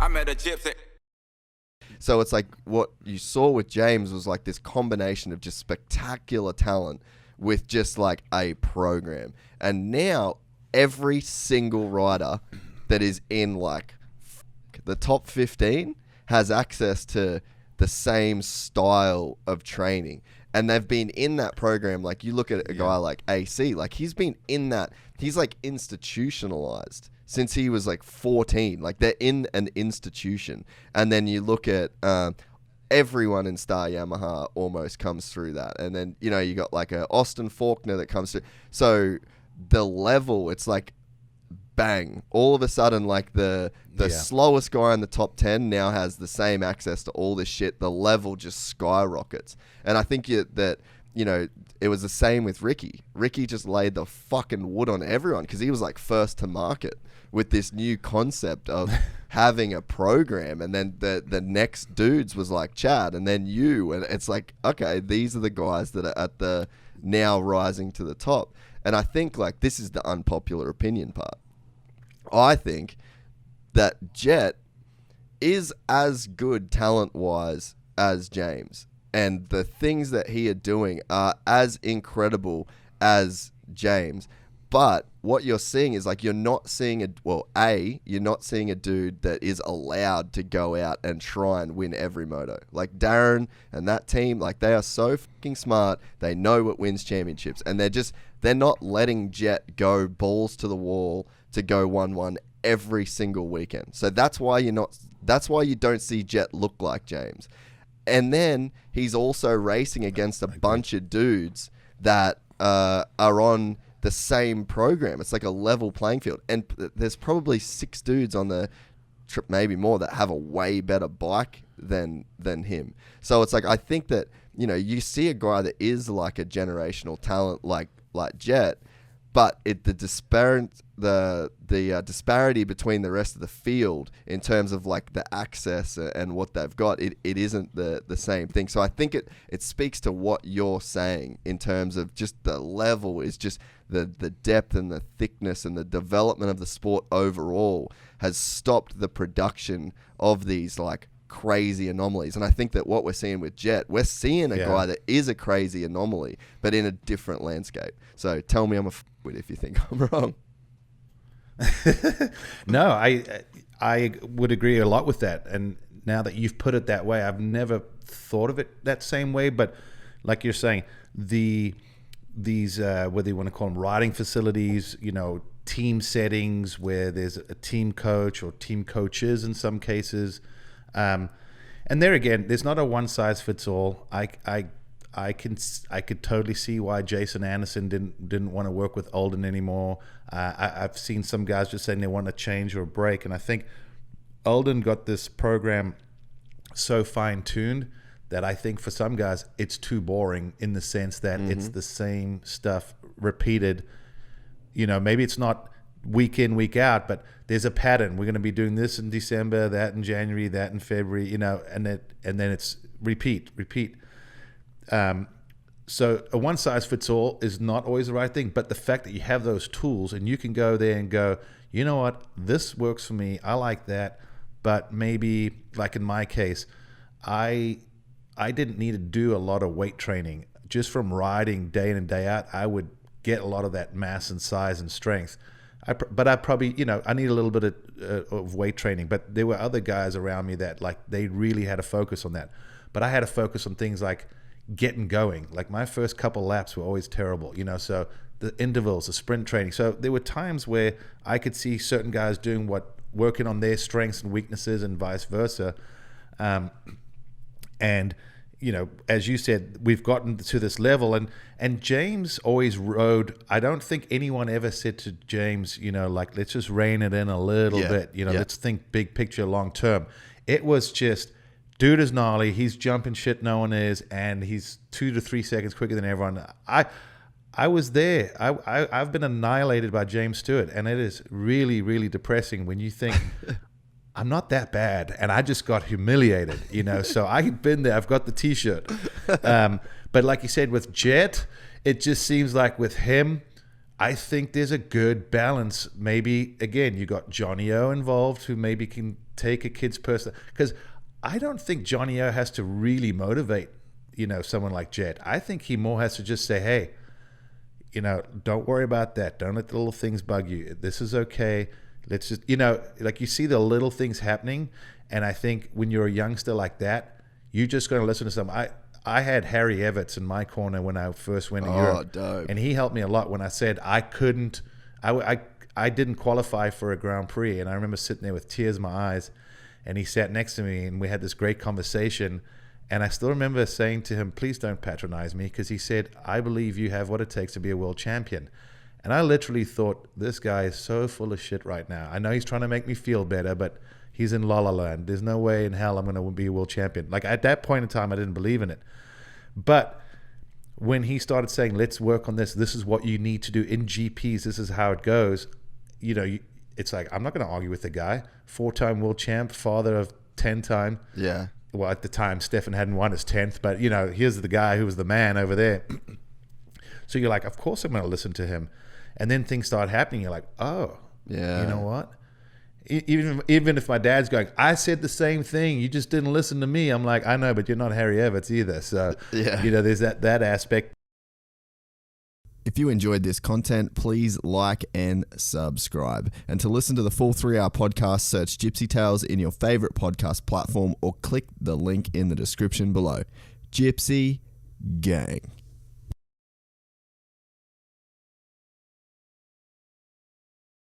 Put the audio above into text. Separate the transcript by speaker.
Speaker 1: I met a gypsy.
Speaker 2: So it's like what you saw with James was like this combination of just spectacular talent with just like a program. And now every single rider that is in like the top 15 has access to the same style of training. And they've been in that program. Like you look at a guy like AC, like he's been in that. He's like institutionalized since he was like 14. Like they're in an institution. And then you look at everyone in Star Yamaha almost comes through that. And then, you know, you got like a Austin Faulkner that comes through. So the level, it's like bang. All of a sudden, like the slowest guy in the top 10 now has the same access to all this shit. The level just skyrockets. And I think that, you know, it was the same with Ricky. Ricky just laid the fucking wood on everyone because he was like first to market with this new concept of having a program. And then the next dudes was like Chad and then you. And it's like, okay, these are the guys that are at the now rising to the top. And I think like this is the unpopular opinion part. I think that Jett is as good talent-wise as James. And the things that he are doing are as incredible as James. But what you're seeing is like you're not seeing you're not seeing a dude that is allowed to go out and try and win every moto. Like Darren and that team, like they are so fucking smart. They know what wins championships. And they're not letting Jett go balls to the wall to go 1-1 every single weekend. So that's why you don't see Jett look like James. And then he's also racing against a bunch of dudes that are on the same program. It's like a level playing field. And there's probably 6 dudes on the trip, maybe more, that have a way better bike than him. So it's like, I think that, you know, you see a guy that is like a generational talent like Jett, but the disparity between the rest of the field in terms of like the access and what they've got, it isn't the same thing. So I think it speaks to what you're saying in terms of just the level is just the depth and the thickness and the development of the sport overall has stopped the production of these like crazy anomalies. And I think that what we're seeing with Jett, we're seeing a guy that is a crazy anomaly, but in a different landscape. So tell me I'm a f***wit if you think I'm wrong.
Speaker 3: No, I would agree a lot with that. And now that you've put it that way, I've never thought of it that same way. But like you're saying, these whether you want to call them riding facilities, you know, team settings where there's a team coach or team coaches in some cases. And there again, there's not a one size fits all. I could totally see why Jason Anderson didn't want to work with Olden anymore. I've seen some guys just saying they want to change or break, and I think Olden got this program so fine tuned that I think for some guys it's too boring in the sense that it's the same stuff repeated. You know, maybe it's not week in, week out, but there's a pattern. We're going to be doing this in December, that in January, that in February, you know, and then it's repeat. So a one size fits all is not always the right thing, but the fact that you have those tools and you can go there and go, you know what, this works for me. I like that, but maybe like in my case, I didn't need to do a lot of weight training. Just from riding day in and day out, I would get a lot of that mass and size and strength. But I probably, you know, I need a little bit of weight training. But there were other guys around me that like they really had a focus on that. But I had to focus on things like getting going. Like my first couple laps were always terrible, you know. So the intervals, the sprint training. So there were times where I could see certain guys working on their strengths and weaknesses and vice versa. And you know, as you said, we've gotten to this level, and James always rode. I don't think anyone ever said to James, you know, like, let's just rein it in a little bit, you know, let's think big picture, long term. It was just, dude is gnarly, he's jumping shit no one is, and he's 2 to 3 seconds quicker than everyone. I was there. I've been annihilated by James Stewart, and it is really, really depressing when you think, I'm not that bad, and I just got humiliated, you know. So I've been there. I've got the T-shirt. But like you said, with Jett, it just seems like with him, I think there's a good balance. Maybe, again, you got Johnny O involved, who maybe can take a kid's person. Because I don't think Johnny O has to really motivate, someone like Jett. I think he more has to just say, hey, don't worry about that. Don't let the little things bug you. This is okay. Let's just, like you see the little things happening. And I think when you're a youngster like that, you just got to listen to some. I had Harry Everts in my corner when I first went to Europe.
Speaker 2: Dope.
Speaker 3: And he helped me a lot when I said I didn't qualify for a Grand Prix. And I remember sitting there with tears in my eyes, and he sat next to me and we had this great conversation. And I still remember saying to him, please don't patronize me, because he said, I believe you have what it takes to be a world champion. And I literally thought, this guy is so full of shit right now. I know he's trying to make me feel better, but he's in La La Land. There's no way in hell I'm going to be a world champion. Like, at that point in time, I didn't believe in it. But when he started saying, let's work on this, this is what you need to do in GPs, this is how it goes, it's like, I'm not going to argue with the guy. 4-time world champ, father of 10-time.
Speaker 2: Yeah.
Speaker 3: Well, at the time, Stefan hadn't won his 10th, but, here's the guy who was the man over there. So you're like, of course I'm going to listen to him. And then things start happening. You're like, oh,
Speaker 2: yeah.
Speaker 3: You know what? Even if my dad's going, I said the same thing, you just didn't listen to me. I'm like, I know, but you're not Harry Everts either. So,
Speaker 2: yeah.
Speaker 3: There's that aspect.
Speaker 1: If you enjoyed this content, please like and subscribe. And to listen to the full 3-hour podcast, search Gypsy Tales in your favorite podcast platform or click the link in the description below. Gypsy Gang.